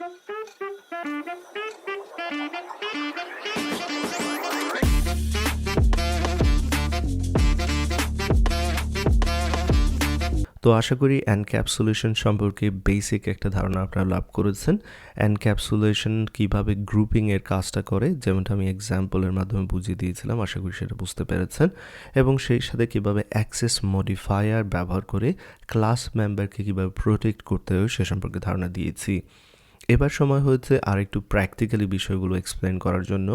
তো আশা করি এনক্যাপসুলেশন সম্পর্কে বেসিক একটা ধারণা আপনারা লাভ করেছেন। এনক্যাপসুলেশন কিভাবে গ্রুপিং এর কাজটা করে, যেমনটা আমি এক্সাম্পলের মাধ্যমে বুঝিয়ে দিয়েছিলাম, আশা করি সেটা বুঝতে পেরেছেন। এবং সেই সাথে কিভাবে অ্যাক্সেস মডিফায়ার ব্যবহার করে ক্লাস মেম্বারকে কিভাবে প্রোটেক্ট করতে হয় সে সম্পর্কে ধারণা দিয়েছি। এবার সময় হয়েছে আর একটু প্র্যাকটিক্যালি বিষয়গুলো এক্সপ্লেন করার জন্য।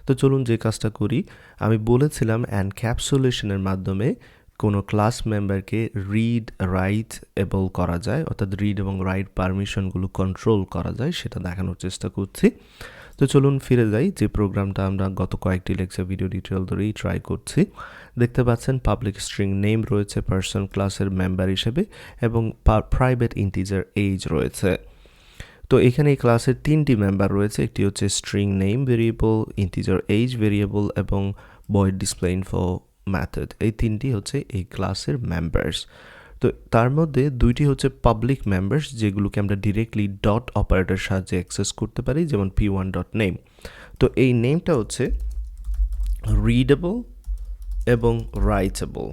তো চলুন যে কাজটা করি। আমি বলেছিলাম এনক্যাপসুলেশনের মাধ্যমে কোনো ক্লাস মেম্বারকে রিড রাইট এবল করা যায়, অর্থাৎ রিড এবং রাইট পারমিশনগুলো কন্ট্রোল করা যায়, সেটা দেখানোর চেষ্টা করছি। তো চলুন ফিরে যাই যে প্রোগ্রামটা আমরা গত কয়েকটি লেকচার ভিডিও ডিটেল ধরেই ট্রাই করছি। দেখতে পাচ্ছেন পাবলিক স্ট্রিং নেম রয়েছে পার্সন ক্লাসের মেম্বার হিসেবে, এবং প্রাইভেট ইন্টিজার এজ রয়েছে। তো এখানে এই ক্লাসের তিনটি মেম্বার রয়েছে, একটি হচ্ছে string name variable, integer age variable এবং ভয়েড ডিসপ্লে ইনফো মেথড। এই তিনটি হচ্ছে এই ক্লাসের মেম্বার্স। তো তার মধ্যে দুইটি হচ্ছে পাবলিক মেম্বার্স, যেগুলোকে আমরা ডিরেক্টলি ডট অপারেটর সাহায্যে অ্যাক্সেস করতে পারি, যেমন p1.name। তো এই নেমটা হচ্ছে রিডেবল এবং রাইটেবল,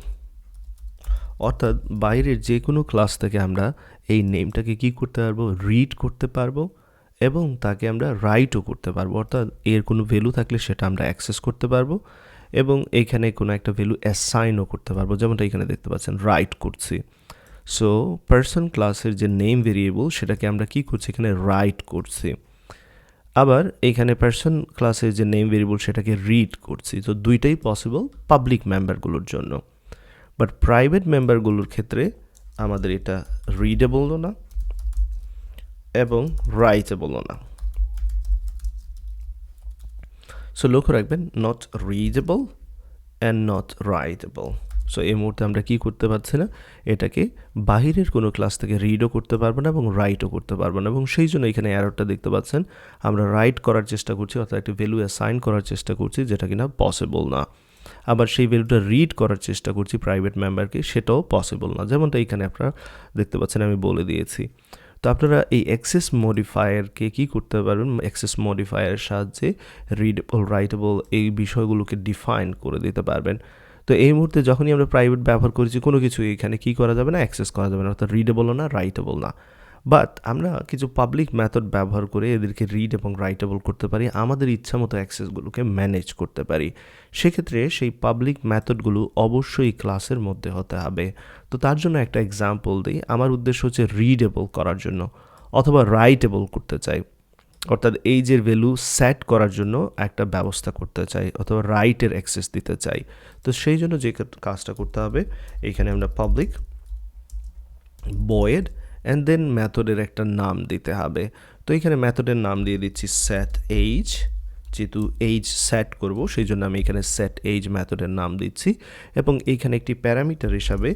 অর্থাৎ বাইরের যে কোনো ক্লাস থেকে আমরা এই নেমটাকে কি করতে পারবো, রিড করতে পারবো এবং তাকে আমরা রাইটও করতে পারবো, অর্থাৎ এর কোনো ভ্যালু থাকলে সেটা আমরা অ্যাক্সেস করতে পারবো এবং এখানে কোনো একটা ভ্যালু অ্যাসাইনও করতে পারবো, যেমনটা এখানে দেখতে পাচ্ছেন রাইট করছি। সো পার্সন ক্লাসের যে নেম ভেরিয়েবল সেটাকে আমরা কি করছি, এখানে রাইট করছি। আবার এখানে পার্সন ক্লাসের যে নেম ভেরিয়েবল সেটাকে রিড করছি। তো দুইটাই পসিবল পাবলিক মেম্বারগুলোর জন্য। বাট প্রাইভেট মেম্বারগুলোর ক্ষেত্রে আমাদের এটা রিডেবলও না এবং রাইটেবলও না। সো লক্ষ্য রাখবেন, not readable and not writable. So এই মুহূর্তে আমরা কি করতে পারছি না, এটাকে বাহিরের কোনো ক্লাস থেকে রিডও করতে পারবো না এবং রাইটও করতে পারবো না, এবং সেই জন্য এখানে অ্যারোটা দেখতে পাচ্ছেন, আমরা রাইট করার চেষ্টা করছি, অর্থাৎ একটি ভ্যালু অ্যাসাইন করার চেষ্টা করছি, যেটা কিনা পসিবল না। আবার সেই ভ্যালুটা রিড করার চেষ্টা করছি প্রাইভেট মেম্বারকে, সেটাও পসিবল না, যেমনটা এখানে আপনারা দেখতে পাচ্ছেন আমি বলে দিয়েছি। তো আপনারা এই অ্যাক্সেস মডিফায়ারকে কি করতে পারবেন, অ্যাক্সেস মডিফায়ারের সাহায্যে রিডেবল রাইটেবল এই বিষয়গুলোকে ডিফাইন করে দিতে পারবেন। তো এই মুহূর্তে যখনই আমরা প্রাইভেট ব্যবহার করেছি, কোনো কিছু এখানে কি করা যাবে না, অ্যাক্সেস করা যাবে না, অর্থাৎ রিডেবলও না রাইটেবল না। বাট আমরা কিছু পাবলিক মেথড ব্যবহার করে এদেরকে রিড এবং রাইটেবল করতে পারি, আমাদের ইচ্ছা মতো অ্যাক্সেসগুলোকে ম্যানেজ করতে পারি। সেক্ষেত্রে সেই পাবলিক মেথডগুলো অবশ্যই ক্লাসের মধ্যে হতে হবে। তো তার জন্য একটা এক্সাম্পল দিই। আমার উদ্দেশ্য হচ্ছে রিডেবল করার জন্য অথবা রাইটেবল করতে চাই, অর্থাৎ এইজের ভ্যালু সেট করার জন্য একটা ব্যবস্থা করতে চাই অথবা রাইটের অ্যাক্সেস দিতে চাই। তো সেই জন্য যে কাজটা করতে হবে, এইখানে আমরা পাবলিক ভয়েড অ্যান্ড দেন মেথডের একটা নাম দিতে হবে। তো এখানে মেথডের নাম দিয়ে দিচ্ছি সেট এইজ, যেহেতু এইজ সেট করব সেই জন্য আমি এখানে সেট এইজ মেথডের নাম দিচ্ছি, এবং এইখানে একটি প্যারামিটার হিসাবে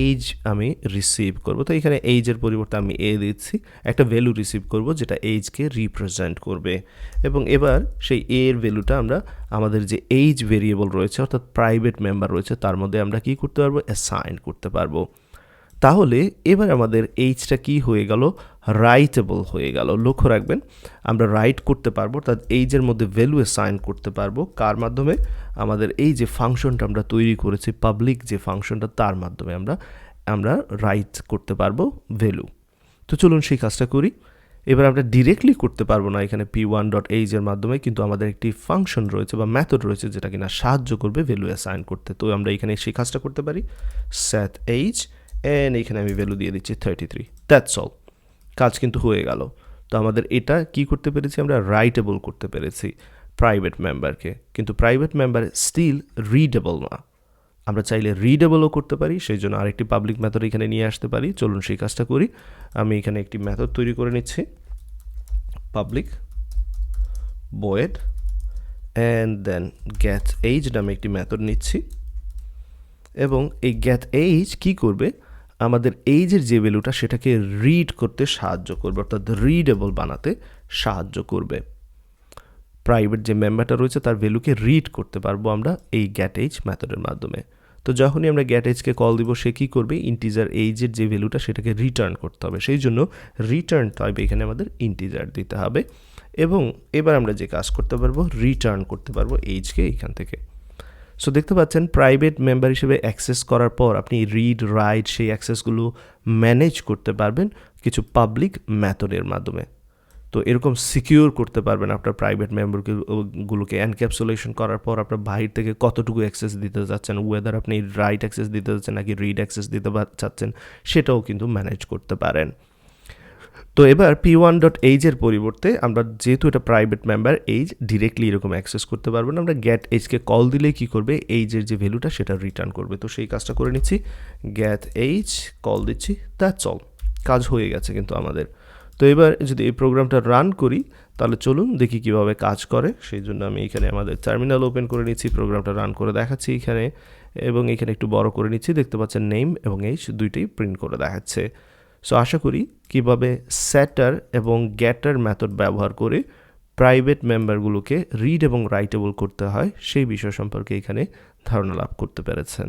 এইজ আমি রিসিভ করব। তো এখানে এইজের পরিবর্তে আমি এ দিচ্ছি, একটা ভ্যালু রিসিভ করব যেটা এইজকে রিপ্রেজেন্ট করবে, এবং এবার সেই এর ভ্যালুটা আমরা আমাদের যে এইজ ভেরিয়েবল রয়েছে অর্থাৎ প্রাইভেট মেম্বার রয়েছে তার মধ্যে আমরা কি করতে পারবো, অ্যাসাইন করতে পারবো। তাহলে এবার আমাদের এইজটা কি হয়ে গেল, রাইটেবল হয়ে গেল। লক্ষ্য রাখবেন, আমরা রাইট করতে পারবো, অর্থাৎ এইজের মধ্যে ভ্যালু অ্যাসাইন করতে পারবো কার মাধ্যমে, আমাদের এই যে ফাংশনটা আমরা তৈরি করেছি পাবলিক যে ফাংশনটা, তার মাধ্যমে আমরা রাইট করতে পারবো ভ্যালু। তো চলুন সেই কাজটা করি। এবার আমরা ডিরেক্টলি করতে পারবো না এখানে p1.age এর মাধ্যমে, কিন্তু আমাদের একটি ফাংশন রয়েছে বা মেথড রয়েছে যেটা কিনা সাহায্য করবে ভ্যালু অ্যাসাইন করতে। তো আমরা এখানে সেই কাজটা করতে পারি, set age, এন্ড এখানে আমি ভ্যালু দিয়ে দিচ্ছি 33। দ্যাটস অল, কাজ কিন্তু হয়ে গেল। তো আমাদের এটা কি করতে পেরেছি, আমরা রাইটেবল করতে পেরেছি প্রাইভেট মেম্বারকে, কিন্তু প্রাইভেট মেম্বার স্টিল রিডেবল না। আমরা চাইলে রিডেবলও করতে পারি, সেই জন্য আরেকটি পাবলিক মেথড এখানে নিয়ে আসতে পারি। চলুন সেই কাজটা করি। আমি এখানে একটি মেথড তৈরি করে নিচ্ছি, public void and then get age নামে একটি মেথড নিচ্ছি, এবং এই গেট এইজ কি করবে, আমাদের এইজের যে ভ্যালুটা সেটাকে রিড করতে সাহায্য করবে, অর্থাৎ রিডেবল বানাতে সাহায্য করবে। প্রাইভেট যে মেম্বারটা রয়েছে তার ভ্যালুকে রিড করতে পারবো আমরা এই গেট এইজ মেথডের মাধ্যমে। তো যখনই আমরা গেট এজকে কল দিব সে কী করবে, ইন্টিজার এইজের যে ভ্যালুটা সেটাকে রিটার্ন করতে হবে, সেই জন্য রিটার্ন টাইপ এখানে আমাদের ইন্টিজার দিতে হবে। এবং এবার আমরা যে কাজ করতে পারবো, রিটার্ন করতে পারবো এইজকে এইখান থেকে। সো দেখতে পাচ্ছেন প্রাইভেট মেম্বার হিসেবে অ্যাক্সেস করার পর আপনি রিড রাইট সেই অ্যাক্সেসগুলো ম্যানেজ করতে পারবেন কিছু পাবলিক মেথডের মাধ্যমে। তো এরকম সিকিউর করতে পারবেন আপনার প্রাইভেট মেম্বারগুলোকে এনক্যাপসুলেশন করার পর আপনার বাহির থেকে কতটুকু অ্যাক্সেস দিতে চাচ্ছেন, ওয়েদার আপনি রাইট অ্যাক্সেস দিতে চাচ্ছেন নাকি রিড অ্যাক্সেস দিতে চাচ্ছেন, সেটাও কিন্তু ম্যানেজ করতে পারেন। তো এবার p1.age এর পরিবর্তে আমরা যেহেতু এটা প্রাইভেট মেম্বার এইজ ডিরেক্টলি এরকম অ্যাক্সেস করতে পারবো না, আমরা গেট এইজকে কল দিলেই কী করবে, এইজের যে ভ্যালুটা সেটা রিটার্ন করবে। তো সেই কাজটা করে নিচ্ছি, গেট এইজ কল দিচ্ছি, দ্যাটস অল, কাজ হয়ে গেছে কিন্তু আমাদের। তো এবার যদি এই প্রোগ্রামটা রান করি তাহলে চলুন দেখি কিভাবে কাজ করে। সেই জন্য আমি এখানে আমাদের টার্মিনাল ওপেন করে নিচ্ছি, প্রোগ্রামটা রান করে দেখাচ্ছি এখানে, এবং এখানে একটু বড় করে নিচ্ছি। দেখতে পাচ্ছেন নেম এবং এইজ দুইটাই প্রিন্ট করে দেখাচ্ছে। সো আশা করি কিভাবে সেটার এবং গেটার মেথড ব্যবহার করে প্রাইভেট মেম্বারগুলোকে রিড এবং রাইটেবল করতে হয় সেই বিষয় সম্পর্কে এখানে ধারণা লাভ করতে পেরেছেন।